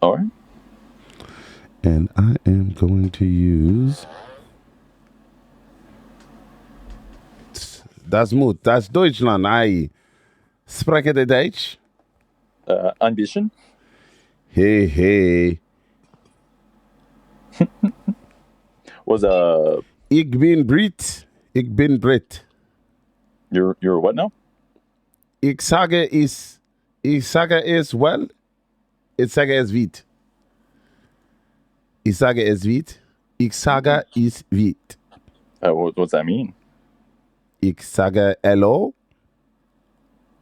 All right. And I am going to use. Das Mut, das Deutschland, I spreche de Deutsch. Ein bisschen. Hey, hey. Was Ik ben Brit. Ik ben Brit. you're what now? Ik sage es well. Ik sage es wit. Ik sage es wit. Ik sage is wit. What's that mean? Ik sage hello.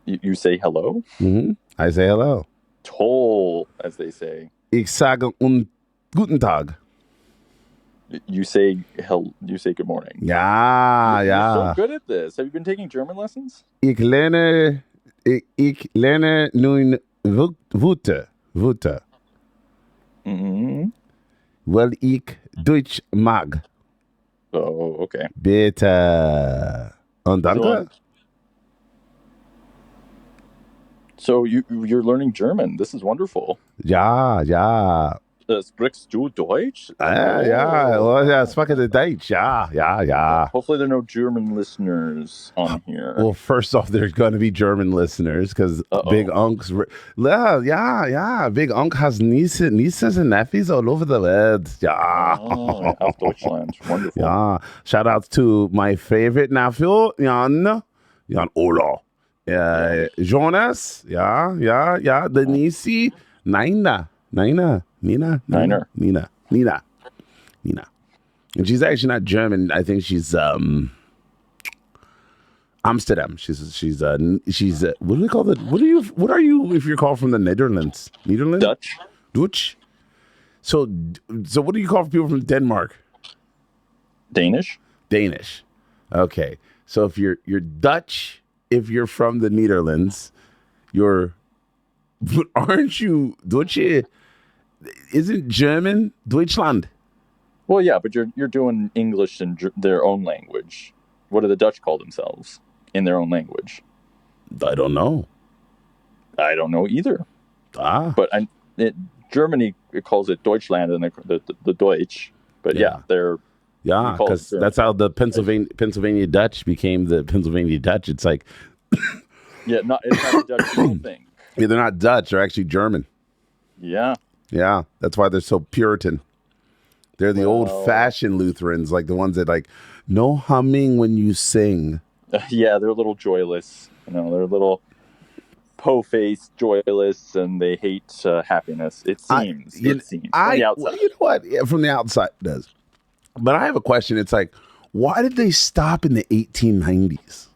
You say hello? Mm-hmm. I say hello. Toll, as they say. Ik sage guten Tag. You say good morning. Ja, You're ja. so good at this. Have you been taking German lessons? Ik lerne nun Woete. Mm-hmm. Wel ik Deutsch mag. Oh, okay. Bitte. Und danke. So you're learning German. This is wonderful. Ja, ja. Sprichst du Deutsch? Ja, oh, ja, spreche de Deutsch. Ja, ja, ja. Hopefully there are no German listeners on here. Well, first off, there's going to be German listeners because Big Unc's... Yeah. Big Unc has nieces and nephews all over the world. Yeah. Oh, auf Deutschland. Wonderful. Yeah. Shout out to my favorite nephew, Jan Ola. Jonas. Yeah. The niece, Nina. And she's actually not German. I think she's Amsterdam. She's what do they call it? What are you if you're called from the Netherlands? Dutch. So what do you call people from Denmark? Danish. Okay. So if you're Dutch, if you're from the Netherlands, aren't you Dutch? Isn't German Deutschland? Well, yeah, but you're doing English in their own language. What do the Dutch call themselves in their own language? I don't know. I don't know either. But Germany calls it Deutschland and the Deutsch. But they're because that's how the Pennsylvania Dutch became the Pennsylvania Dutch. It's like it's not a Dutch thing. Yeah, they're not Dutch. They're actually German. Yeah. Yeah, that's why they're so Puritan. They're the old-fashioned Lutherans, like the ones that like no humming when you sing. Yeah, they're a little joyless. They're a little po-faced, joyless, and they hate happiness. It seems. From the outside. Well, you know what? Yeah, from the outside, it does. But I have a question. It's like, why did they stop in the 1890s?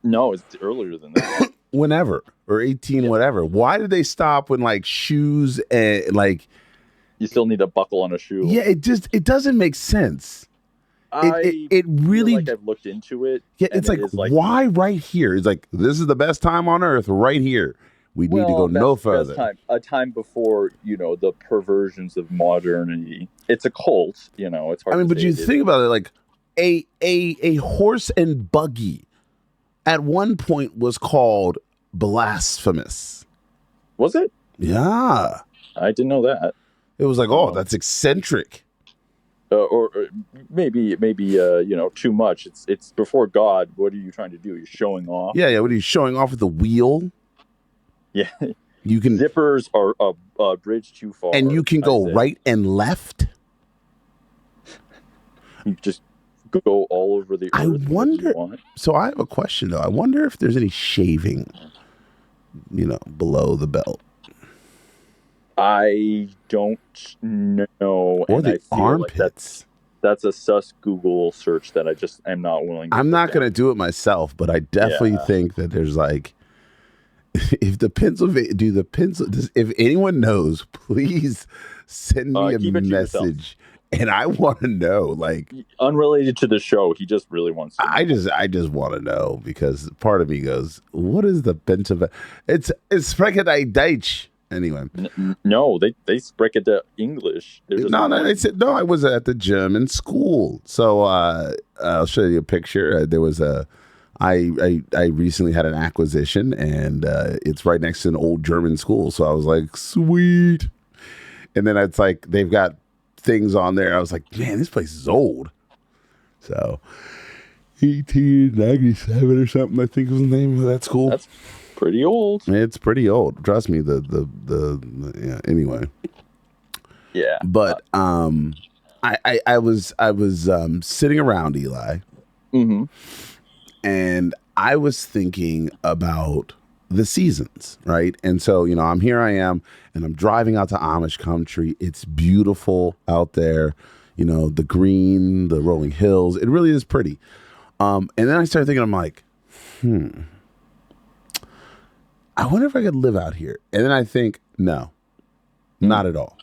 No, it's earlier than that. Whenever, or 18, whatever. Why did they stop when like shoes and like... You still need a buckle on a shoe. Yeah, it doesn't make sense. It really... I've looked into it. Yeah, it's like, why right here? It's like, this is the best time on earth, right here. We need to go no further. A time before, the perversions of modernity. It's a cult, it's hard but you think about it, like a horse and buggy at one point was called blasphemous. Was it? Yeah. I didn't know that. It was like, that's eccentric. Or maybe too much. It's before God. What are you trying to do? You're showing off. Yeah. What are you showing off with the wheel? Yeah. You can zippers are a bridge too far, and you can go right and left. You just go all over the earth. I wonder. So I have a question though. I wonder if there's any shaving, below the belt. I don't know. Or the armpits. Like that's a sus Google search that I'm not willing to. I'm not going to do it myself, but I definitely think that there's like, if anyone knows, please send me a message. And I want to know, like, unrelated to the show, he just really wants to know. I just want to know because part of me goes, what is the Pennsylvania? It's spreche Deutsch. Anyway, no, they speak it to English. No, they said no. I was at the German school, so I'll show you a picture. There was a I recently had an acquisition, and it's right next to an old German school. So I was like, sweet. And then it's like they've got things on there. I was like, man, this place is old. So 1897 or something, I think was the name of that school. That's pretty old. It's pretty old. Trust me. Yeah. Anyway. Yeah. But I was sitting around, Eli, and I was thinking about the seasons, right? And so, I'm and I'm driving out to Amish country. It's beautiful out there. The green, the rolling hills. It really is pretty. And then I started thinking, I'm like, I wonder if I could live out here. And then I think, no, not at all.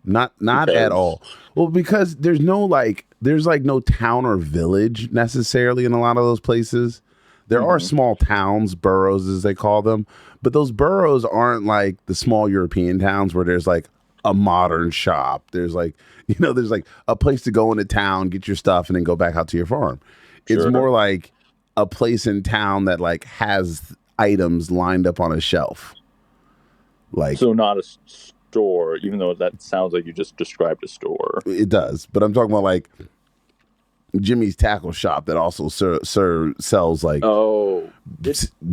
Not at all. Well, because there's no town or village necessarily in a lot of those places. There are small towns, boroughs as they call them, but those boroughs aren't like the small European towns where there's like a modern shop. There's there's like a place to go into town, get your stuff, and then go back out to your farm. Sure. It's more like a place in town that like has items lined up on a shelf. So not a store, even though that sounds like you just described a store. It does, but I'm talking about like Jimmy's Tackle Shop that also sells like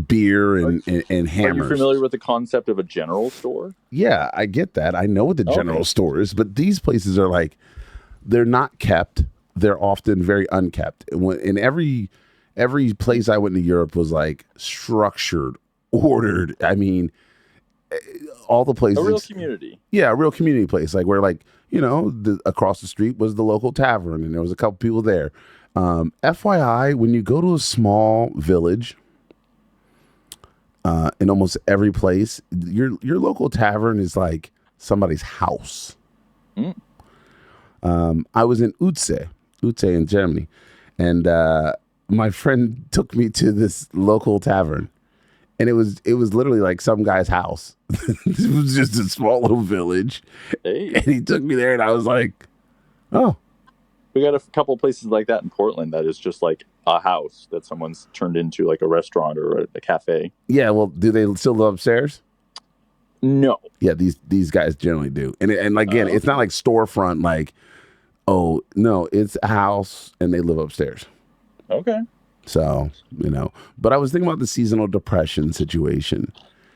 beer and hammers. Are you familiar with the concept of a general store? Yeah, I get that. I know what the general store is, but these places are like, they're not kept. They're often very unkept. In every place I went to Europe was like structured, ordered. I mean, all the places. A real community. Yeah, a real community place. Like where across the street was the local tavern and there was a couple people there. FYI, when you go to a small village, in almost every place, your local tavern is like somebody's house. I was in Utze in Germany, and my friend took me to this local tavern. And it was literally like some guy's house. It was just a small little village. Hey. And he took me there and I was like, oh. We got a couple of places like that in Portland that is just like a house that someone's turned into like a restaurant or a cafe. Yeah, well, do they still live upstairs? No. Yeah, these guys generally do. And again, it's not like storefront like, oh, no, it's a house and they live upstairs. Okay. So, but I was thinking about the seasonal depression situation.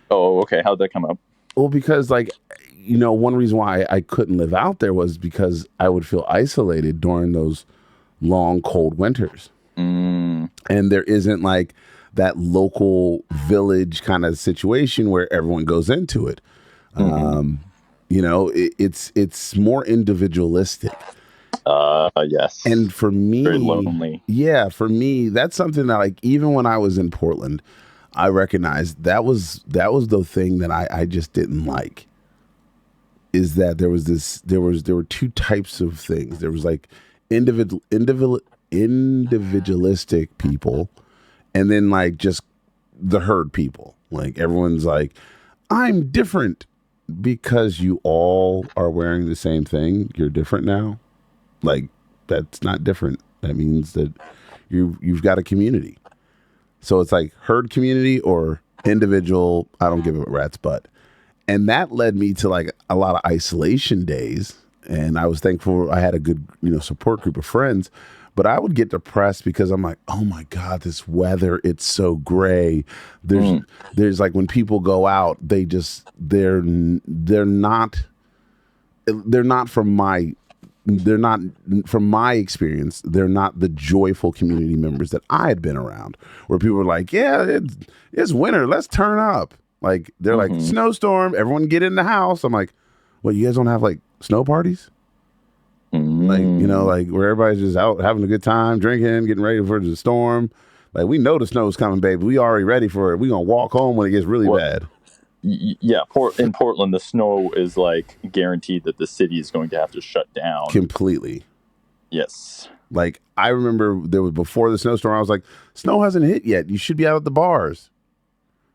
Oh, okay. How'd that come up? Well, because one reason why I couldn't live out there was because I would feel isolated during those long, cold winters. And there isn't like that local village kind of situation where everyone goes into it. It's more individualistic. Yes. And for me, very lonely. Yeah, for me, that's something that like even when I was in Portland, I recognized that was the thing that I just didn't like. Is that there were two types of things. There was like individualistic people, and then like just the herd people. Like everyone's like, I'm different because you all are wearing the same thing. You're different now. Like that's not different. That means that you've got a community. So it's like herd community or individual. I don't give a rat's butt. And that led me to like a lot of isolation days. And I was thankful I had a good, support group of friends. But I would get depressed because I'm like, oh my God, this weather, it's so gray. There's like when people go out, they're not from my experience, they're not the joyful community members that I had been around, where people were like, yeah, it's winter, let's turn up. Like, they're like, snowstorm, everyone get in the house. I'm like, what, you guys don't have like snow parties? Like, like where everybody's just out having a good time, drinking, getting ready for the storm. Like, we know the snow's coming, baby. We already ready for it. We gonna walk home when it gets really bad. Yeah, in Portland, the snow is like guaranteed that the city is going to have to shut down completely. Yes. Like, I remember there was before the snowstorm, I was like, snow hasn't hit yet. You should be out at the bars.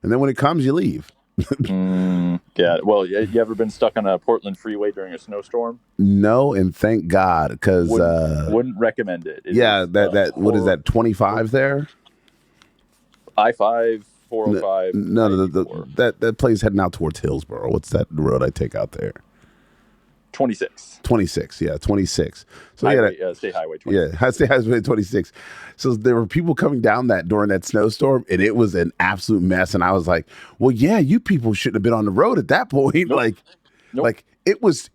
And then when it comes, you leave. Yeah. Well, you ever been stuck on a Portland freeway during a snowstorm? No, and thank God, because wouldn't recommend it. What is that, 25 there? I-5, 405, no, I-84. that place heading out towards Hillsboro. What's that road I take out there? 26. 26, yeah, 26. So State Highway 26. Yeah, State Highway 26. So there were people coming down that during that snowstorm, and it was an absolute mess. And I was like, well, yeah, you people shouldn't have been on the road at that point. Nope. Like it was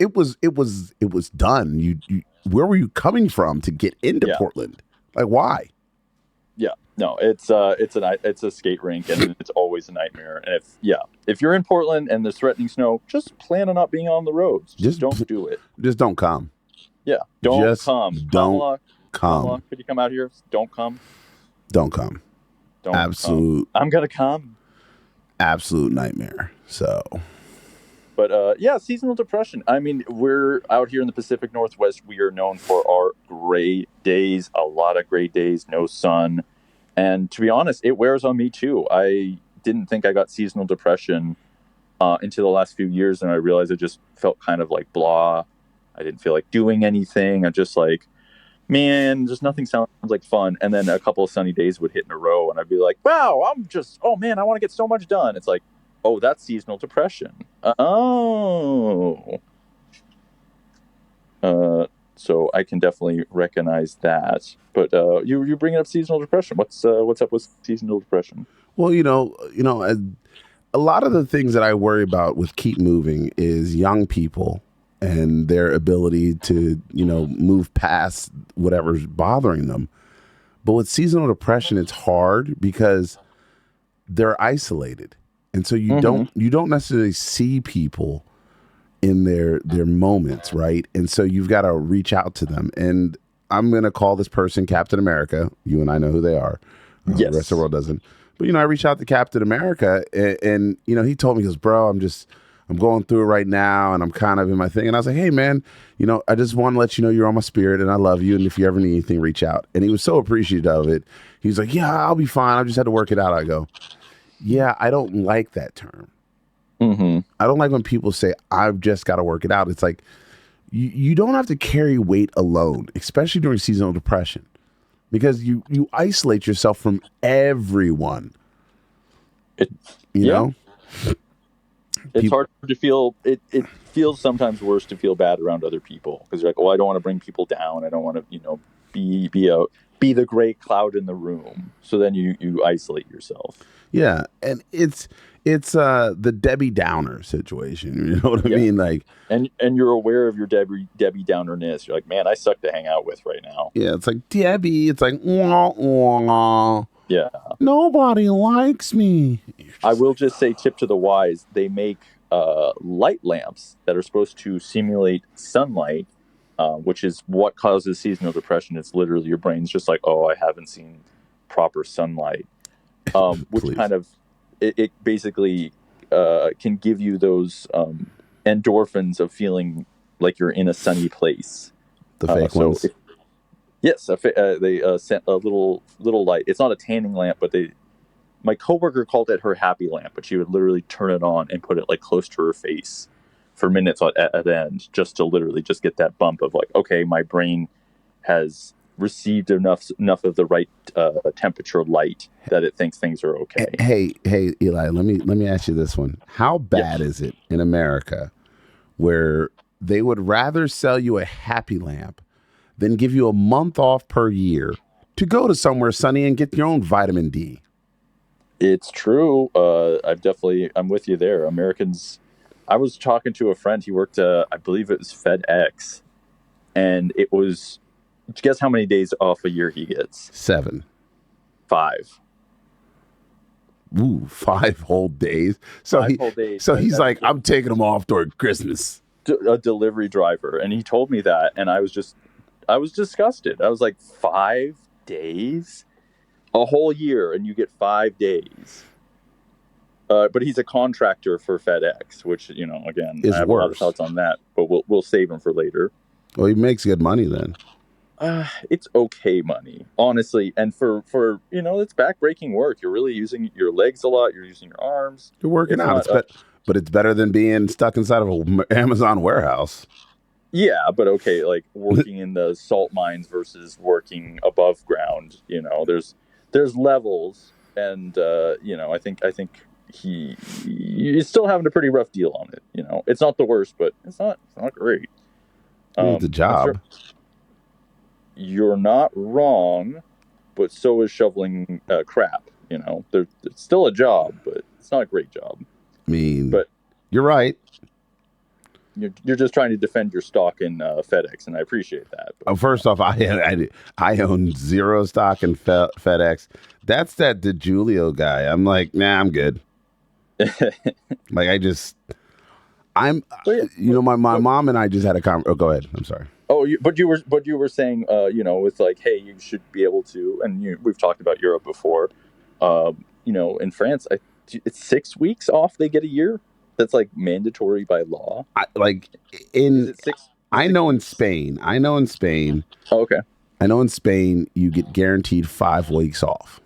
done. You where were you coming from to get into Portland? Like, why? Yeah, no, it's a skate rink, and it's always a nightmare. And if you're in Portland and there's threatening snow, just plan on not being on the roads. Just don't do it. Just don't come. Yeah, don't come. Don't come. Kamala, could you come out here? Don't come. Don't come. Don't absolute. Come. I'm gonna come. Absolute nightmare. So. But seasonal depression. I mean, we're out here in the Pacific Northwest. We are known for our gray days, a lot of gray days, no sun. And to be honest, it wears on me too. I didn't think I got seasonal depression until the last few years, and I realized I just felt kind of like blah. I didn't feel like doing anything. I just like, man, just nothing sounds like fun. And then a couple of sunny days would hit in a row, and I'd be like, wow, oh man, I want to get so much done. It's like, oh, that's seasonal depression. So I can definitely recognize that. But you bringing up seasonal depression. What's up with seasonal depression? Well, a lot of the things that I worry about with Keep Moving is young people and their ability to, move past whatever's bothering them. But with seasonal depression, it's hard because they're isolated. And so you don't necessarily see people in their moments, right? And so you've got to reach out to them. And I'm going to call this person Captain America. You and I know who they are. Yes. The rest of the world doesn't. But, I reached out to Captain America and he told me, he goes, bro, I'm going through it right now and I'm kind of in my thing. And I was like, hey, man, I just want to let you know you're on my spirit and I love you. And if you ever need anything, reach out. And he was so appreciative of it. He's like, yeah, I'll be fine. I just had to work it out. I go, yeah, I don't like that term. Mm-hmm. I don't like when people say, I've just got to work it out. It's like, you don't have to carry weight alone, especially during seasonal depression, because you isolate yourself from everyone. You know? It's hard to feel, it feels sometimes worse to feel bad around other people because you're like, well, I don't want to bring people down. I don't want to, be the gray cloud in the room. So then you isolate yourself. Yeah, and it's the Debbie Downer situation. You know what I mean? Like, and you're aware of your Debbie Downerness. You're like, man, I suck to hang out with right now. Yeah, it's like Debbie. It's like, wah, wah. Yeah, nobody likes me. I will just say, tip to the wise: they make light lamps that are supposed to simulate sunlight, which is what causes seasonal depression. It's literally your brain's just like, oh, I haven't seen proper sunlight. Which kind of it basically can give you those endorphins of feeling like you're in a sunny place. The fake ones. Yes, they sent a little light. It's not a tanning lamp, but my coworker called it her happy lamp, but she would literally turn it on and put it like close to her face for minutes at end, just to literally just get that bump of like, okay, my brain has received enough of the right temperature light that it thinks things are okay. Hey, Eli, let me ask you this one. How bad is it in America where they would rather sell you a happy lamp than give you a month off per year to go to somewhere sunny and get your own vitamin D? It's true. I'm with you there. Americans, I was talking to a friend, he worked, I believe it was FedEx, and it was, guess how many days off a year he gets? 7. 5. Ooh, 5 whole days. So whole days. So he's like, I'm taking them off during Christmas. A delivery driver, and he told me that, and I was disgusted. I was like, 5 days, a whole year, and you get 5 days. But he's a contractor for FedEx, which again, is I have worse. A lot of thoughts on that, but we'll save him for later. Well, he makes good money then. It's okay money, honestly, and for it's backbreaking work. You're really using your legs a lot. You're using your arms. You're working out. But it's better than being stuck inside of an Amazon warehouse. Yeah, but okay, like working in the salt mines versus working above ground. There's levels, and I think he's still having a pretty rough deal on it. It's not the worst, but it's not great. It's a job. You're not wrong, but so is shoveling crap. It's still a job, but it's not a great job. I mean, but you're right. You're just trying to defend your stock in FedEx, and I appreciate that. But, first off, I own zero stock in FedEx. That's that DiGiulio guy. I'm like, nah, I'm good. Like my mom and I just had a conversation. Oh, go ahead. I'm sorry. Oh, but you were saying, it's like, hey, you should be able to, and we've talked about Europe before. In France, it's 6 weeks off they get a year. That's like mandatory by law. Is it six? I know in Spain. Oh, okay. I know in Spain you get guaranteed 5 weeks off.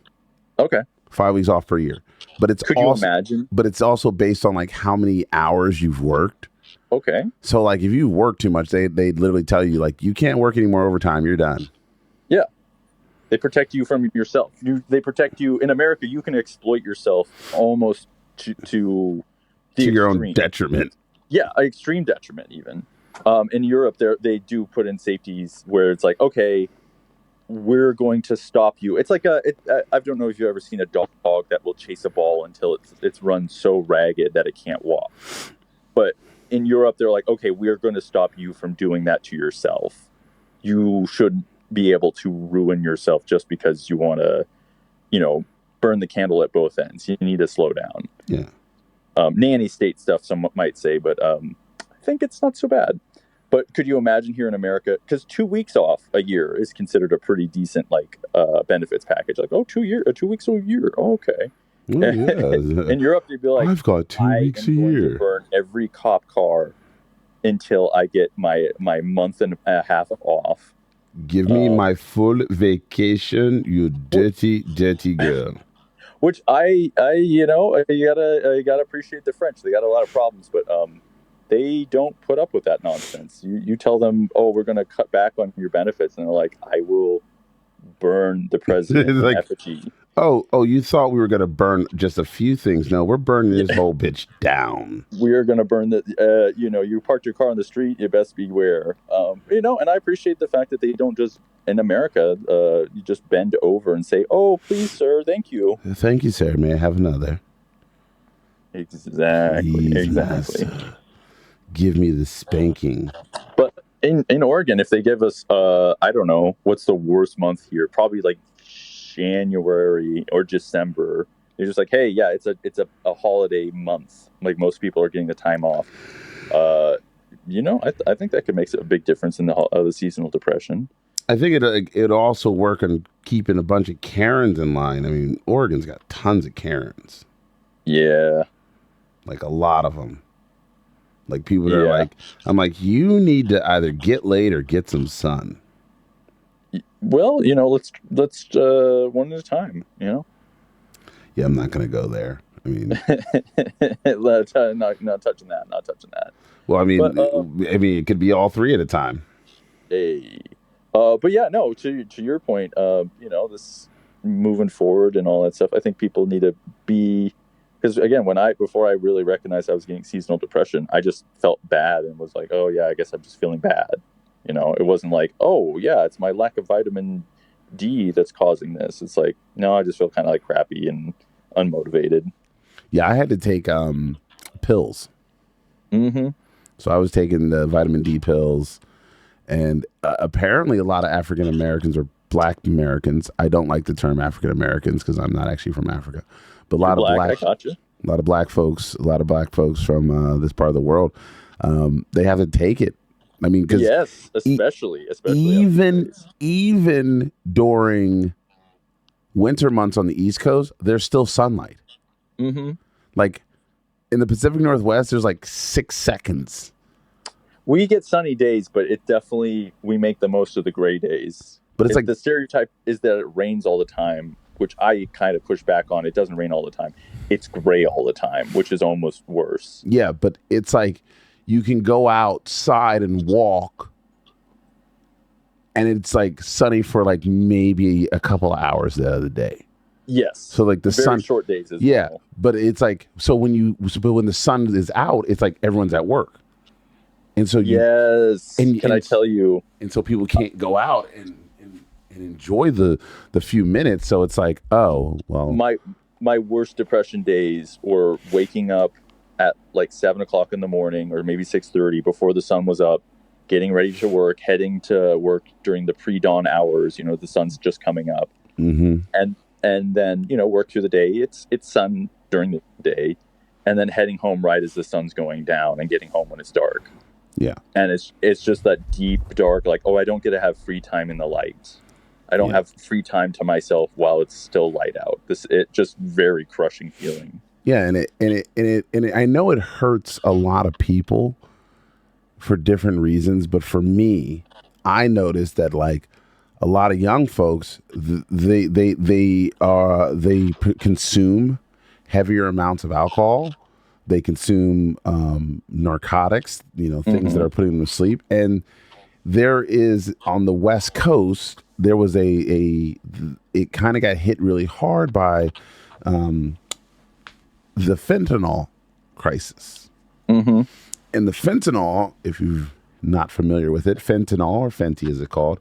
Okay. 5 weeks off per year. But Could you imagine? But it's also based on like how many hours you've worked. Okay. So like if you work too much, they literally tell you like you can't work any more overtime. You're done. Yeah. They protect you from yourself. They protect you. In America, you can exploit yourself almost to your own detriment. Yeah, extreme detriment even. In Europe, they do put in safeties where it's like, okay, we're going to stop you. It's like I don't know if you've ever seen a dog that will chase a ball until it's run so ragged that it can't walk. But in Europe, they're like, okay, we're going to stop you from doing that to yourself. You shouldn't be able to ruin yourself just because you want to, burn the candle at both ends. You need to slow down. Yeah. Nanny state stuff, some might say, but I think it's not so bad. But could you imagine here in America, because 2 weeks off a year is considered a pretty decent benefits package. Like, 2 weeks a year. Oh, okay. Oh, yeah. In Europe, they'd be like, I've got 2 weeks a year. I'm going to burn every cop car until I get my month and a half off. Give me my full vacation, you dirty, dirty girl. Which you gotta appreciate the French. They got a lot of problems, but they don't put up with that nonsense. You tell them, oh, we're going to cut back on your benefits, and they're like, I will burn the president like, effigy. Oh, you thought we were going to burn just a few things. No, we're burning this whole bitch down. We are going to burn you parked your car on the street, you best beware. And I appreciate the fact that they don't just, in America, you just bend over and say, oh, please, sir, thank you. Thank you, sir. May I have another? Exactly. Master. Give me the spanking. But in Oregon, if they give us, I don't know, what's the worst month here? Probably like January or December. They're just like, hey, yeah, it's a holiday month. Like most people are getting the time off. I think that could make a big difference in the seasonal depression. I think it also work on keeping a bunch of Karens in line. I mean, Oregon's got tons of Karens. Yeah, like a lot of them. Like people that are like, I'm like, you need to either get laid or get some sun. Well, let's one at a time. Yeah, I'm not gonna go there. I mean, not touching that. Not touching that. Well, I mean, it could be all three at a time. Hey, but yeah, no. To your point, this moving forward and all that stuff. I think people need to be, because again, before I really recognized I was getting seasonal depression, I just felt bad and was like, oh yeah, I guess I'm just feeling bad. It wasn't like, oh yeah, it's my lack of vitamin D that's causing this. It's like, no, I just feel kind of like crappy and unmotivated. Yeah, I had to take pills. Mm-hmm. So I was taking the vitamin D pills, and apparently a lot of African Americans or Black Americans. I don't like the term African Americans because I'm not actually from Africa, but a lot of black folks from this part of the world, they have to take it. I mean, because yes, especially even during winter months on the East Coast, there's still sunlight. Mm-hmm. Like in the Pacific Northwest, there's like 6 seconds. We get sunny days, but we make the most of the gray days. But it's like the stereotype is that it rains all the time, which I kind of push back on. It doesn't rain all the time. It's gray all the time, which is almost worse. Yeah, but it's like you can go outside and walk, and it's like sunny for like maybe a couple of hours the other day. Yes. So like the Very sun, short days as yeah. well. But it's like but when the sun is out, it's like everyone's at work, and so Yes. Can I tell you? and so people can't go out and enjoy the few minutes. So it's like, oh well, My worst depression days were waking up at like 7 o'clock in the morning, or maybe 6:30 before the sun was up, getting ready to work, heading to work during the pre-dawn hours. The sun's just coming up, mm-hmm. and then work through the day. It's sun during the day, and then heading home right as the sun's going down, and getting home when it's dark. Yeah, and it's just that deep dark, like, oh, I don't get to have free time in the light. I don't have free time to myself while it's still light out. It just very crushing feeling. Yeah, and it I know it hurts a lot of people for different reasons, but for me, I noticed that like a lot of young folks, they consume heavier amounts of alcohol. They consume narcotics, things that are putting them to sleep. And there is on the West Coast, there was it kind of got hit really hard by the fentanyl crisis. Mm-hmm. And the fentanyl, if you're not familiar with it, fentanyl, or Fenty as it's called,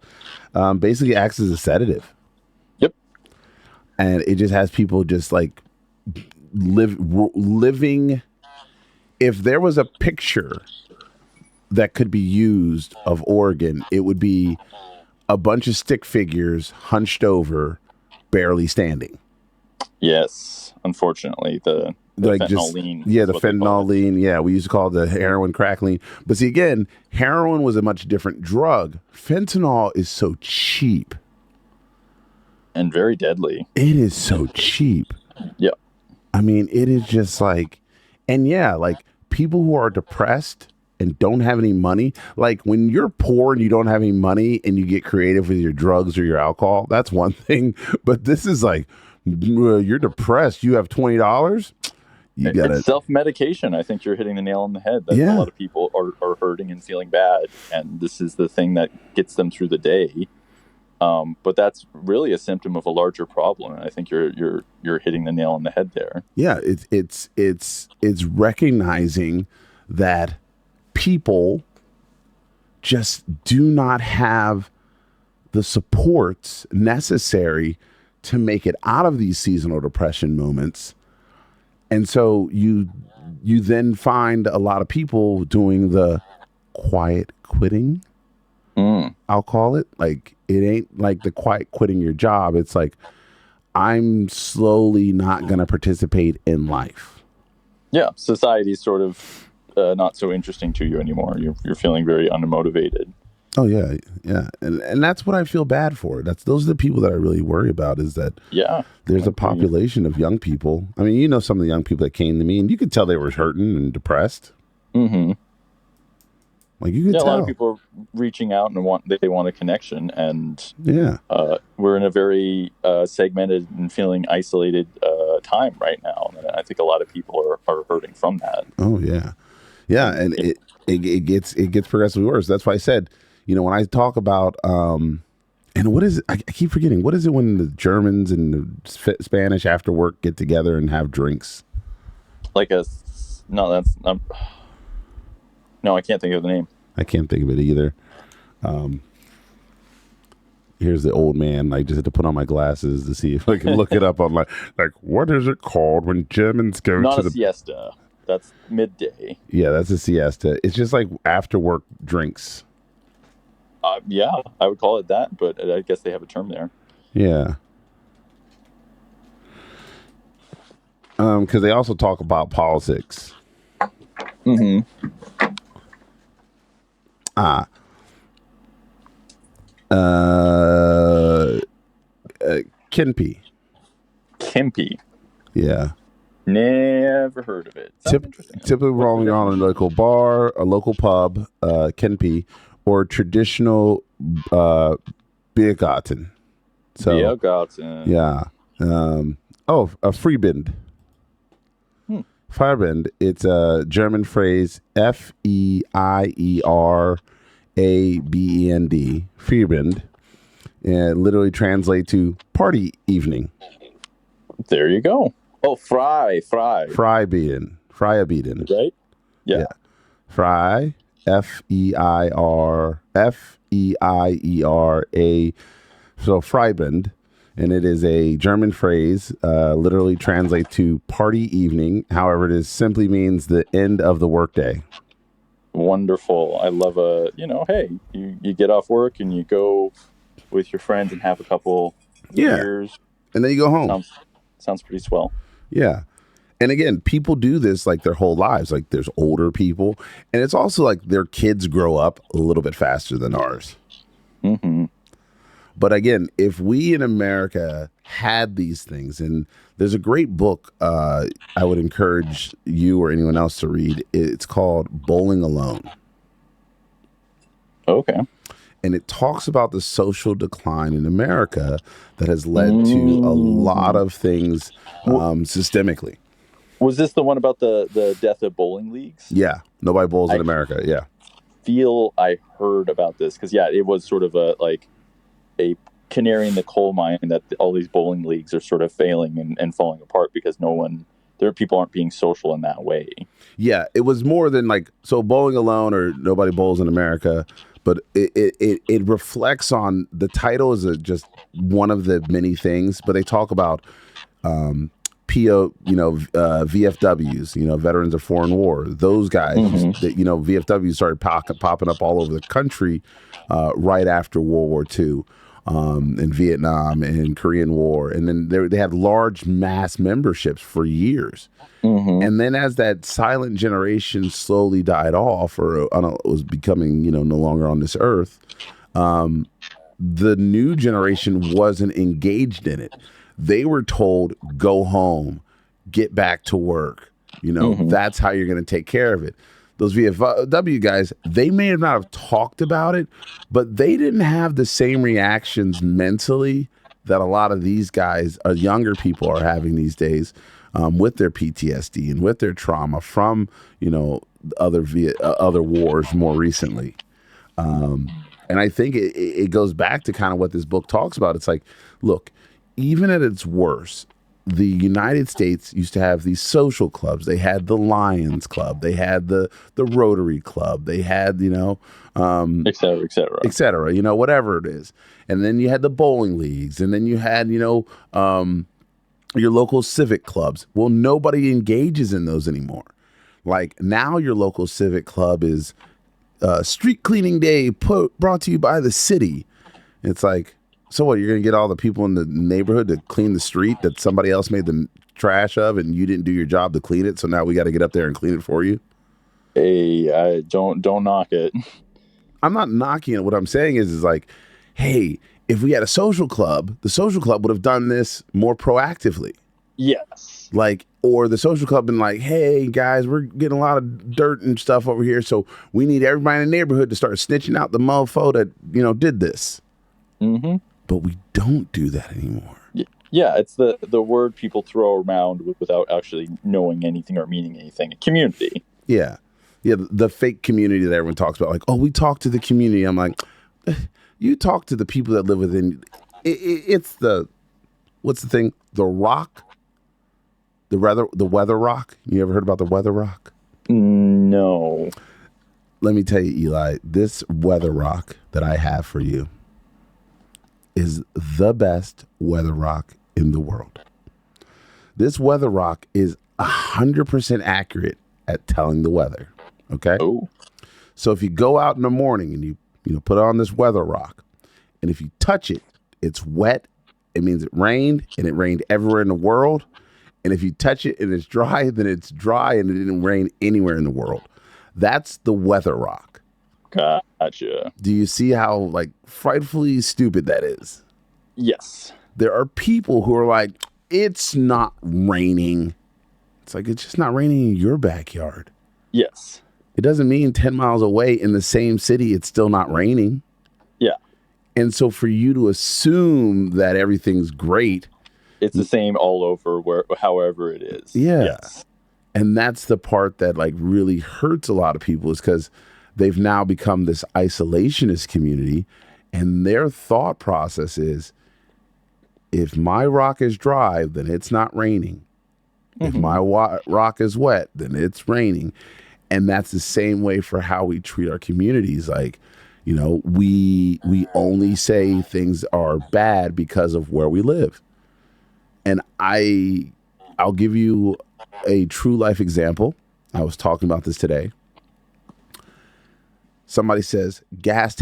basically acts as a sedative. Yep. And it just has people just like living. If there was a picture that could be used of Oregon, it would be a bunch of stick figures hunched over, barely standing. Yes, unfortunately, the like fentanyl lean. The fentanyl lean. Yeah, we used to call it the heroin crack lean. But see, again, heroin was a much different drug. Fentanyl is so cheap. And very deadly. It is so cheap. Yep. I mean, it is just like, and yeah, like people who are depressed and don't have any money, like when you're poor and you don't have any money and you get creative with your drugs or your alcohol, that's one thing. But this is like, you're depressed, you have $20, you got it. Self-medication. I think you're hitting the nail on the head. That a lot of people are hurting and feeling bad, and this is the thing that gets them through the day. But that's really a symptom of a larger problem, and I think you're hitting the nail on the head there. Yeah, it's recognizing that people just do not have the supports necessary to make it out of these seasonal depression moments. And so you then find a lot of people doing the quiet quitting. I'll call it. Like, it ain't like the quiet quitting your job. It's like, I'm slowly not going to participate in life. Yeah. Society's sort of not so interesting to you anymore. You're feeling very unmotivated. Oh yeah. Yeah. And that's what I feel bad for. Those are the people that I really worry about, is that there's a population of young people. I mean, some of the young people that came to me, and you could tell they were hurting and depressed. Mm-hmm. Like, you could tell. A lot of people are reaching out and they want a connection, and we're in a very segmented and feeling isolated time right now. And I think a lot of people are hurting from that. Oh yeah, yeah, and it gets progressively worse. That's why I said, when I talk about and what is it? I keep forgetting. What is it when the Germans and the Spanish after work get together and have drinks? No, I can't think of the name. I can't think of it either. Here's the old man. I just had to put on my glasses to see if I can look it up online. Like, what is it called when Germans go Not to a siesta. That's midday. Yeah, that's a siesta. It's just like after work drinks. Yeah, I would call it that, but I guess they have a term there. Yeah. Because they also talk about politics. Mm-hmm. Kenpie. Kempe. Yeah. Never heard of it. Typically rolling on a local bar, a local pub, Kenpie, or traditional Biergarten. So, Biergarten. Yeah. A Freibend. Feierabend. It's a German phrase, Feierabend, Feierabend, and literally translate to party evening. There you go. Oh, Freibieden. right? Yeah. Yeah. Frei, Feiera. So Freibund, and it is a German phrase, literally translate to party evening. However, it is simply means the end of the workday. Wonderful. I love hey, you get off work and you go with your friends and have a couple Yeah. beers. And then you go home. Sounds pretty swell. Yeah. And again, people do this like their whole lives. Like there's older people, and it's also like their kids grow up a little bit faster than ours. Mm-hmm. But again, if we in America had these things, and there's a great book I would encourage you or anyone else to read. It's called Bowling Alone. Okay. And it talks about the social decline in America that has led to a lot of things systemically. Was this the one about the death of bowling leagues? Yeah. Nobody bowls in America. Yeah. I heard about this because, it was sort of a canary in the coal mine that all these bowling leagues are sort of failing and falling apart because people aren't being social in that way. Yeah. It was more than so Bowling Alone or Nobody Bowls in America. But it reflects on the title is just one of the many things, but they talk about VFWs, Veterans of Foreign War. Those guys, that VFWs started popping up all over the country right after World War II, in Vietnam and Korean War, and then they had large mass memberships for years. And then as that silent generation slowly died off or was becoming, no longer on this earth, the new generation wasn't engaged in it. They were told, go home, get back to work. That's how you're going to take care of it. Those VFW guys, they may not have talked about it, but they didn't have the same reactions mentally that a lot of these guys, younger people, are having these days. With their PTSD and with their trauma from, other wars more recently. And I think it goes back to kind of what this book talks about. It's like, look, even at its worst, the United States used to have these social clubs. They had the Lions Club. They had the Rotary Club. They had, et cetera, et cetera. Et cetera, whatever it is. And then you had the bowling leagues. And then you had, your local civic clubs. Well, nobody engages in those anymore. Like now your local civic club is street cleaning day brought to you by the city. It's like, so what, you're going to get all the people in the neighborhood to clean the street that somebody else made the trash of and you didn't do your job to clean it, so now we got to get up there and clean it for you? Hey, don't knock it. I'm not knocking it. What I'm saying is like, hey, if we had a social club, the social club would have done this more proactively. Yes. Or the social club been like, hey, guys, we're getting a lot of dirt and stuff over here, so we need everybody in the neighborhood to start snitching out the mofo that, did this. Mm-hmm. But we don't do that anymore. Yeah, it's the word people throw around without actually knowing anything or meaning anything. Community. Yeah. Yeah, the fake community that everyone talks about. Like, oh, we talk to the community. I'm like, you talk to the people that live within. It's what's the thing? The rock? The weather rock? You ever heard about the weather rock? No. Let me tell you, Eli, this weather rock that I have for you is the best weather rock in the world. This weather rock is 100% accurate at telling the weather. Okay? Oh. So if you go out in the morning and you put on this weather rock, and if you touch it, it's wet. It means it rained, and it rained everywhere in the world. And if you touch it and it's dry, then it's dry and it didn't rain anywhere in the world. That's the weather rock. Gotcha. Do you see how frightfully stupid that is? Yes. There are people who are like, it's not raining. It's like, it's just not raining in your backyard. Yes. It doesn't mean 10 miles away in the same city, it's still not raining. Yeah. And so for you to assume that everything's great. It's the same all over however it is. Yeah. Yes. And that's the part that really hurts a lot of people, is because they've now become this isolationist community, and their thought process is, if my rock is dry, then it's not raining. If my rock is wet, then it's raining. And that's the same way for how we treat our communities. Like, you know, we only say things are bad because of where we live. And I'll give you a true life example. I was talking about this today. Somebody says gas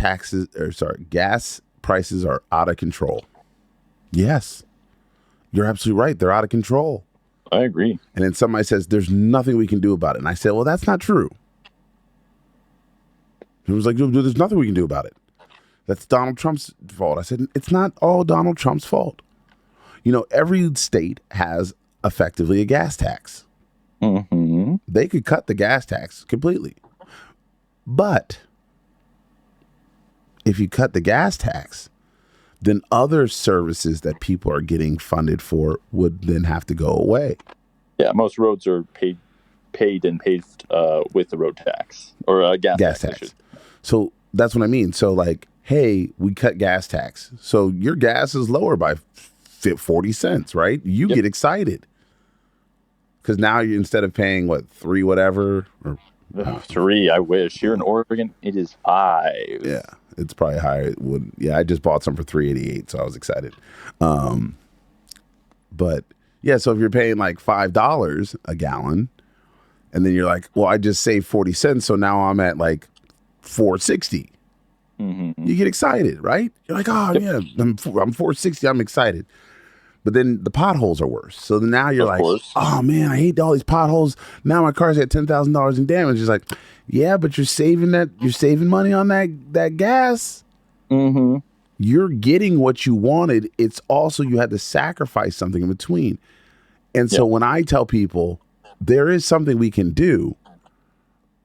prices are out of control. Yes, you're absolutely right. They're out of control. I agree. And then somebody says there's nothing we can do about it. And I said, well, that's not true. He was like, there's nothing we can do about it. That's Donald Trump's fault. I said, it's not all Donald Trump's fault. You know, every state has effectively a gas tax. Mm-hmm. They could cut the gas tax completely. But if you cut the gas tax, then other services that people are getting funded for would then have to go away. Yeah, most roads are paid and paved with the road tax or gas tax. So that's what I mean. So like, hey, we cut gas tax. So your gas is lower by 40 cents, right? You get excited. Because now you, instead of paying $3 whatever or $3, I wish. Here in Oregon, it is $5. Yeah, it's probably higher. I just bought some for $3.88, so I was excited. But yeah, so if you're paying like $5 a gallon, and then you're like, well, I just saved 40 cents, so now I'm at like $4.60. Mm-hmm. You get excited, right? You're like, oh yeah, I'm $4.60. I'm excited. But then the potholes are worse. So then now you're like, oh man, I hate all these potholes. Now my car's at $10,000 in damage. It's like, yeah, but you're saving money on that gas. Mm-hmm. You're getting what you wanted. It's also you had to sacrifice something in between. And so when I tell people there is something we can do,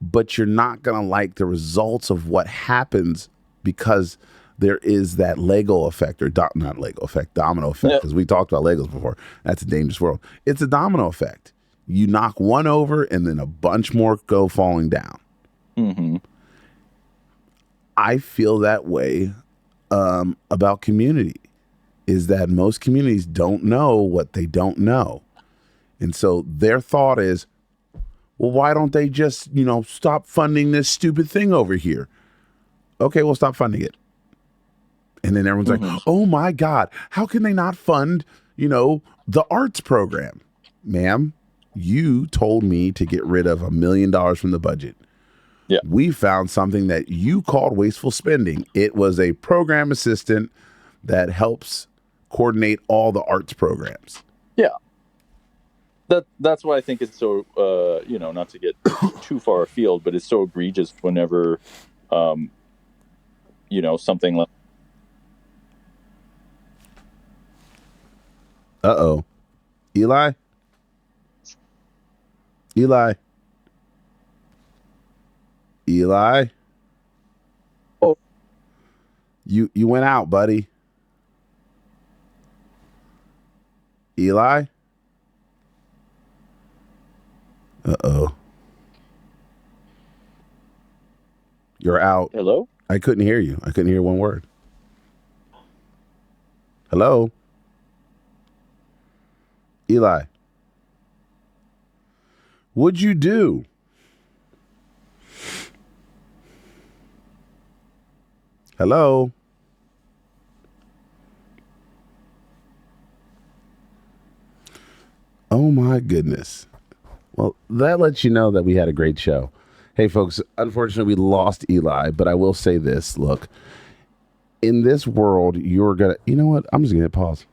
but you're not gonna like the results of what happens because there is that Lego effect, or not Lego effect, domino effect, because we talked about Legos before. That's a dangerous world. It's a domino effect. You knock one over and then a bunch more go falling down. Mm-hmm. I feel that way about community, is that most communities don't know what they don't know. And so their thought is, well, why don't they just, stop funding this stupid thing over here? Okay, well, stop funding it. And then everyone's like, oh my God, how can they not fund, the arts program? Ma'am, you told me to get rid of $1 million from the budget. Yeah. We found something that you called wasteful spending. It was a program assistant that helps coordinate all the arts programs. Yeah. That's why I think it's so, not to get too far afield, but it's so egregious whenever, something like. Uh-oh. Eli? Oh. You went out, buddy. Eli? Uh-oh. You're out. Hello? I couldn't hear you. I couldn't hear one word. Hello? Eli? What'd you do? Hello? Oh my goodness. Well, that lets you know that we had a great show. Hey folks, unfortunately we lost Eli, but I will say this, look. In this world, you're gonna, you know what? I'm just gonna hit pause.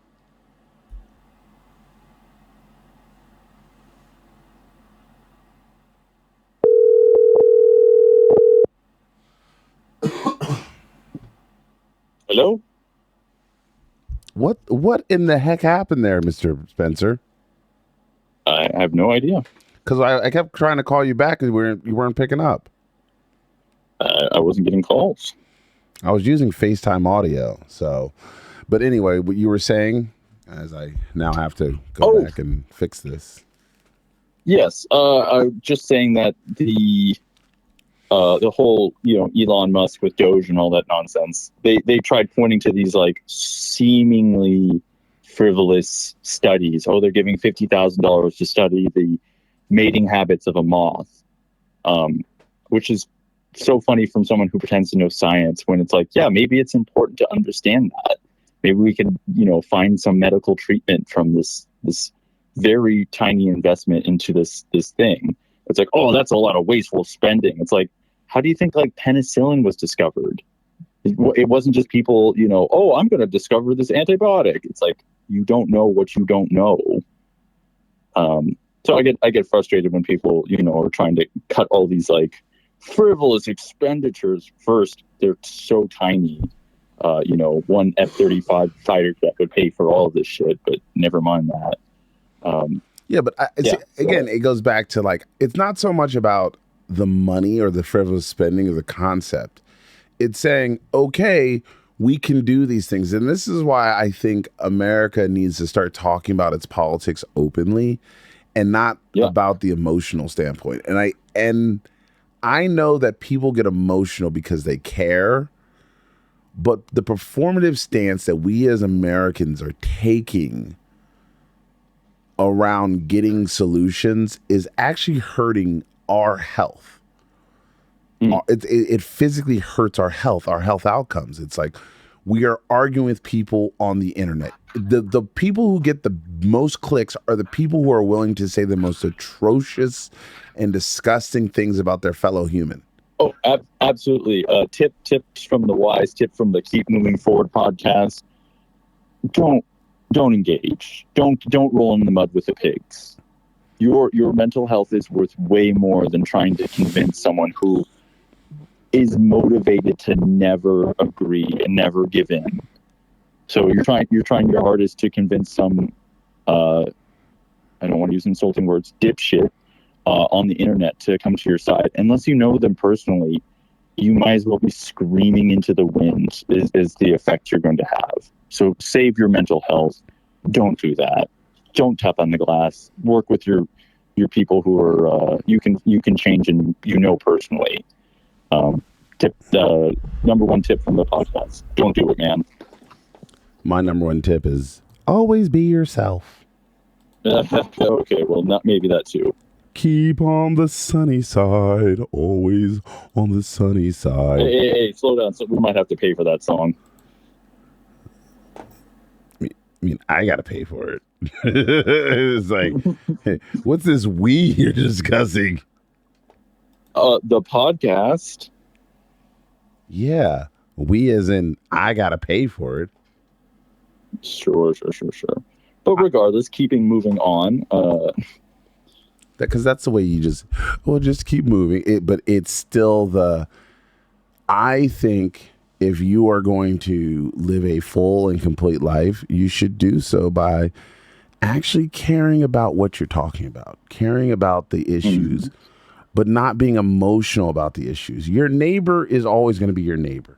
Hello? What in the heck happened there, Mr. Spencer? I have no idea. Because I kept trying to call you back and you weren't picking up. I wasn't getting calls. I was using FaceTime audio. So, but anyway, what you were saying, as I now have to go back and fix this. Yes, I'm just saying that the whole Elon Musk with Doge and all that nonsense. They tried pointing to these like seemingly frivolous studies. Oh, they're giving $50,000 to study the mating habits of a moth, which is so funny from someone who pretends to know science, when it's like, yeah, maybe it's important to understand that. Maybe we could, find some medical treatment from this very tiny investment into this thing. It's like, oh, that's a lot of wasteful spending. It's like, how do you think like penicillin was discovered? It wasn't just people, oh, I'm going to discover this antibiotic. It's like, you don't know what you don't know. So I get frustrated when people, are trying to cut all these like frivolous expenditures. First, they're so tiny. One F-35 fighter jet would pay for all of this shit, but never mind that. Yeah, but again, it goes back to like, it's not so much about the money or the frivolous spending or the concept. It's saying, okay, we can do these things. And this is why I think America needs to start talking about its politics openly and not about the emotional standpoint. And I know that people get emotional because they care, but the performative stance that we as Americans are taking around getting solutions is actually hurting our health. It physically hurts our health outcomes. It's like we are arguing with people on the internet. The people who get the most clicks are the people who are willing to say the most atrocious and disgusting things about their fellow human. Oh, absolutely. Tips from the wise, tip from the Keep Moving Forward podcast. Don't engage. Don't roll in the mud with the pigs. Your mental health is worth way more than trying to convince someone who is motivated to never agree and never give in. So you're trying your hardest to convince some I don't want to use insulting words, dipshit on the internet to come to your side. Unless you know them personally, you might as well be screaming into the wind is the effect you're going to have. So save your mental health. Don't do that. Don't tap on the glass. Work with your people who are you can change and personally. Number one tip from the podcast: don't do it, man. My number one tip is always be yourself. Okay, well, not maybe that too. Keep on the sunny side, always on the sunny side. Hey, slow down. So we might have to pay for that song. I mean, I gotta pay for it. It's like, hey, what's this we you're discussing? The podcast. Yeah, we as in I gotta pay for it. Sure. But regardless, moving on. Because that's the way you just keep moving. But it's still I think if you are going to live a full and complete life, you should do so by actually caring about what you're talking about, caring about the issues, but not being emotional about the issues. Your neighbor is always going to be your neighbor.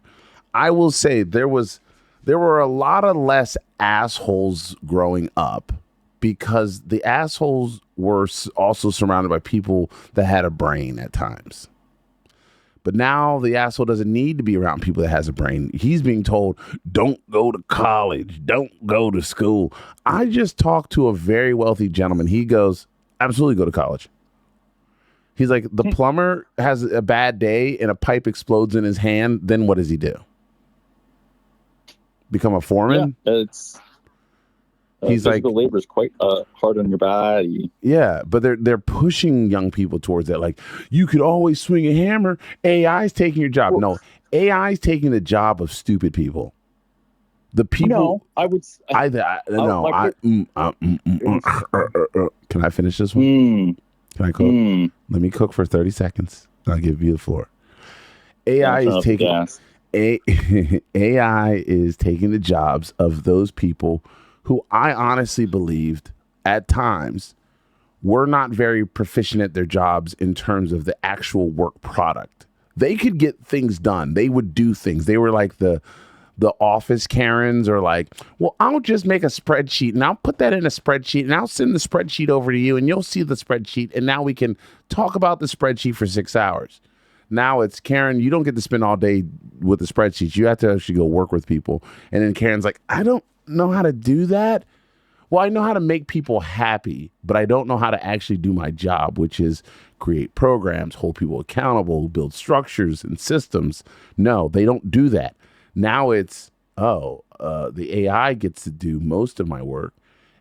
I will say there were a lot of less assholes growing up because the assholes were also surrounded by people that had a brain at times. But now the asshole doesn't need to be around people that has a brain. He's being told, don't go to college, don't go to school. I just talked to a very wealthy gentleman. He goes, absolutely go to college. He's like, the plumber has a bad day and a pipe explodes in his hand. Then what does he do? Become a foreman? Yeah, it's he's like, labor is quite hard on your body. Yeah, but they're pushing young people towards that. Like, you could always swing a hammer. AI's taking your job. No, AI's taking the job of stupid people. The people. No, I would. Can I finish this one? Can I cook? Let me cook for 30 seconds. I'll give you the floor. AI is taking the jobs of those people who I honestly believed at times were not very proficient at their jobs in terms of the actual work product. They could get things done. They would do things. They were like the office Karens, or like, well, I'll just make a spreadsheet and I'll put that in a spreadsheet and I'll send the spreadsheet over to you and you'll see the spreadsheet and now we can talk about the spreadsheet for 6 hours. Now it's, Karen, you don't get to spend all day with the spreadsheets. You have to actually go work with people. And then Karen's like, I don't know how to do that. Well, I know how to make people happy, but I don't know how to actually do my job, which is create programs, hold people accountable, build structures and systems. No, they don't do that. Now it's, the AI gets to do most of my work,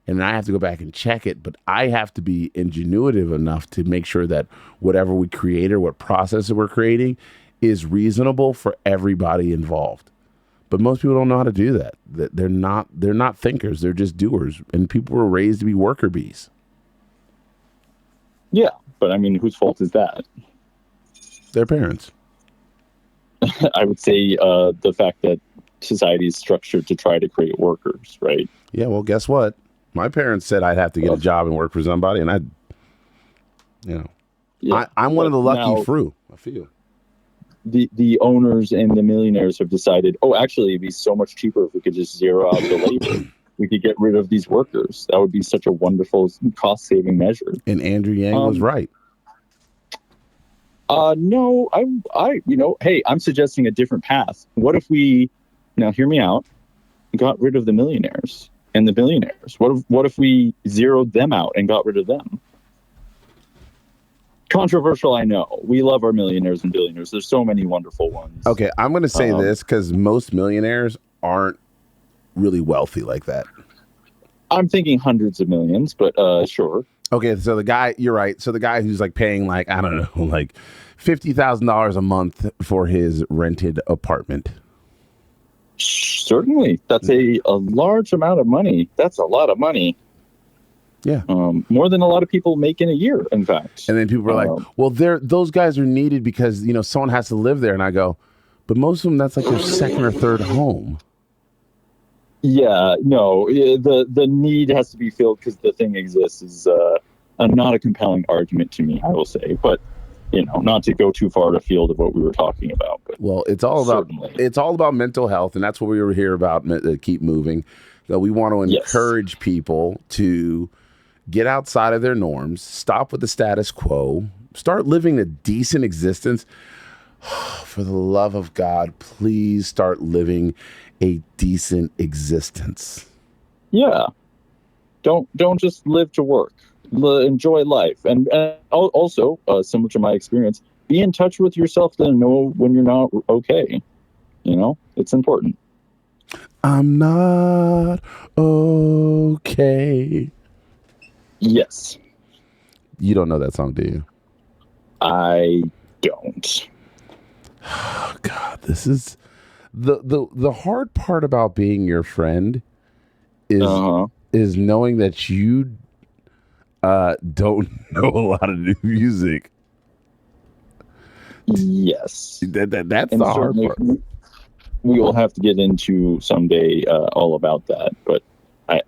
and I have to go back and check it, but I have to be ingenuitive enough to make sure that whatever we create or what process we're creating is reasonable for everybody involved. But most people don't know how to do that. They're not thinkers. They're just doers. And people were raised to be worker bees. Yeah, but I mean, whose fault is that? Their parents. I would say the fact that society is structured to try to create workers, right? Yeah, well, guess what? My parents said I'd have to get a job and work for somebody, and I'm one of the lucky few. I feel. The owners and the millionaires have decided, actually, it'd be so much cheaper if we could just zero out the labor. We could get rid of these workers. That would be such a wonderful cost-saving measure. And Andrew Yang was right. No, hey, I'm suggesting a different path. What if we, now hear me out, got rid of the millionaires and the billionaires? What if we zeroed them out and got rid of them? Controversial, I know. We love our millionaires and billionaires. There's so many wonderful ones. Okay, I'm going to say this because most millionaires aren't really wealthy like that. I'm thinking hundreds of millions, but sure. Okay, so the guy, you're right. So the guy who's like paying like, I don't know, like $50,000 a month for his rented apartment. Certainly. That's a large amount of money. That's a lot of money. Yeah. More than a lot of people make in a year, in fact. And then people are like, well, those guys are needed because, someone has to live there. And I go, but most of them, that's like their second or third home. Yeah, no, the need has to be filled because the thing exists is not a compelling argument to me, I will say. But, not to go too far afield of what we were talking about. But well, it's all about mental health. And that's what we were here about, Keep Moving. We want to encourage people to get outside of their norms, stop with the status quo, start living a decent existence. For the love of God, please start living a decent existence. Yeah. Don't just live to work. Enjoy life. And also, similar to my experience, be in touch with yourself to know when you're not okay. It's important. I'm not okay. Yes. You don't know that song, do you? I don't. Oh, God, this is the hard part about being your friend is knowing that you don't know a lot of new music. Yes. That's the hard part. We will have to get into someday all about that, but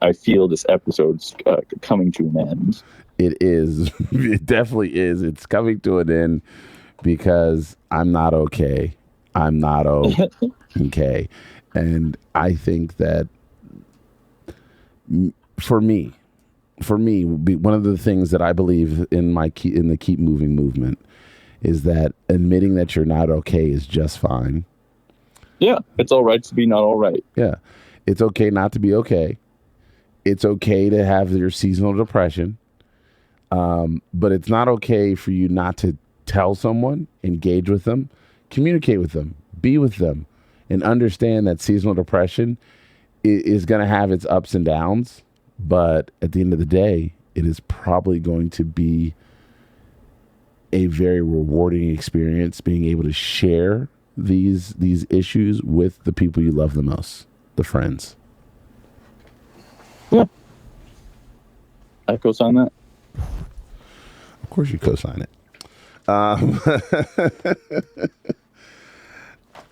I feel this episode's coming to an end. It is. It definitely is. It's coming to an end because I'm not okay. I'm not okay. And I think that for me, one of the things that I believe in the Keep Moving movement is that admitting that you're not okay is just fine. Yeah, it's all right to be not all right. Yeah, it's okay not to be okay. It's okay to have your seasonal depression, but it's not okay for you not to tell someone, engage with them, communicate with them, be with them, and understand that seasonal depression is going to have its ups and downs. But at the end of the day, it is probably going to be a very rewarding experience being able to share these issues with the people you love the most, the friends. Yeah. I co-sign that. Of course you co-sign it.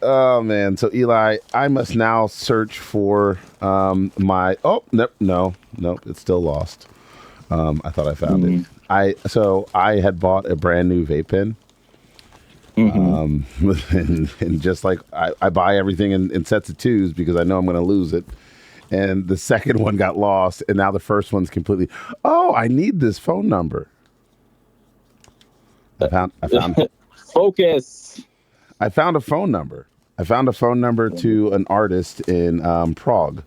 Oh, man. So, Eli, I must now search for my... Oh, no, it's still lost. I thought I found it. I had bought a brand new vape pen. And just like I buy everything in sets of twos because I know I'm going to lose it. And the second one got lost, and now the first one's completely. Oh, I need this phone number. I found. Focus. I found a phone number. I found a phone number to an artist in Prague.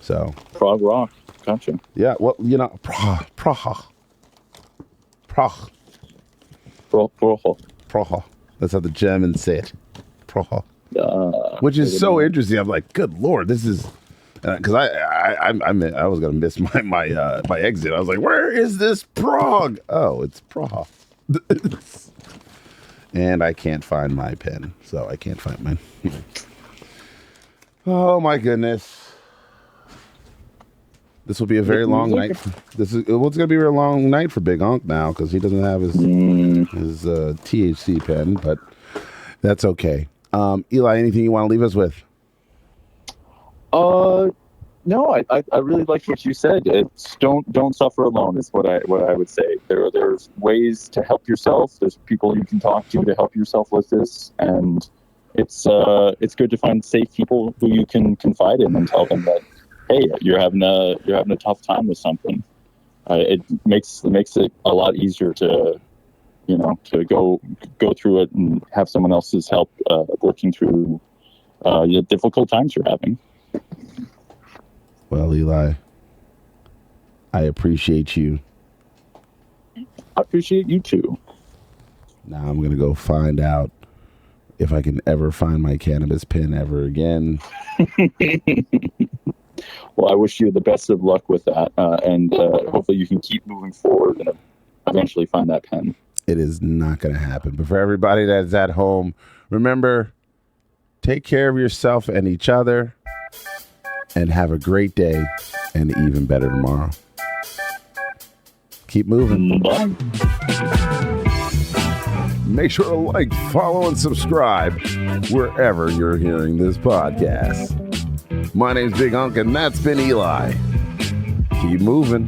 So Prague Rock. Gotcha. yeah, well, you know, Prague. That's how the Germans say it. Prague. Which is so interesting. I'm like, good Lord, this is because I was gonna miss my exit. I was like, where is this Prague? Oh, it's Prague. And I can't find my pen, so I can't find mine. Oh my goodness. This will be a very long night. It's going to be a very long night for Big Unc now because he doesn't have his THC pen, but that's okay. Eli, anything you want to leave us with? No, I really liked what you said. It's don't suffer alone is what I would say. There's ways to help yourself. There's people you can talk to help yourself with this, and it's good to find safe people who you can confide in and tell them that, hey, you're having a tough time with something. It makes it a lot easier to go through it and have someone else's help working through the difficult times you're having. Well, Eli, I appreciate you. I appreciate you too. Now I'm going to go find out if I can ever find my cannabis pen ever again. Well, I wish you the best of luck with that, and hopefully you can keep moving forward and eventually find that pen. It is not going to happen. But for everybody that's at home, remember, take care of yourself and each other, and have a great day and even better tomorrow. Keep moving. Bye. Make sure to like, follow, and subscribe wherever you're hearing this podcast. My name's Big Unc, and that's been Eli. Keep moving.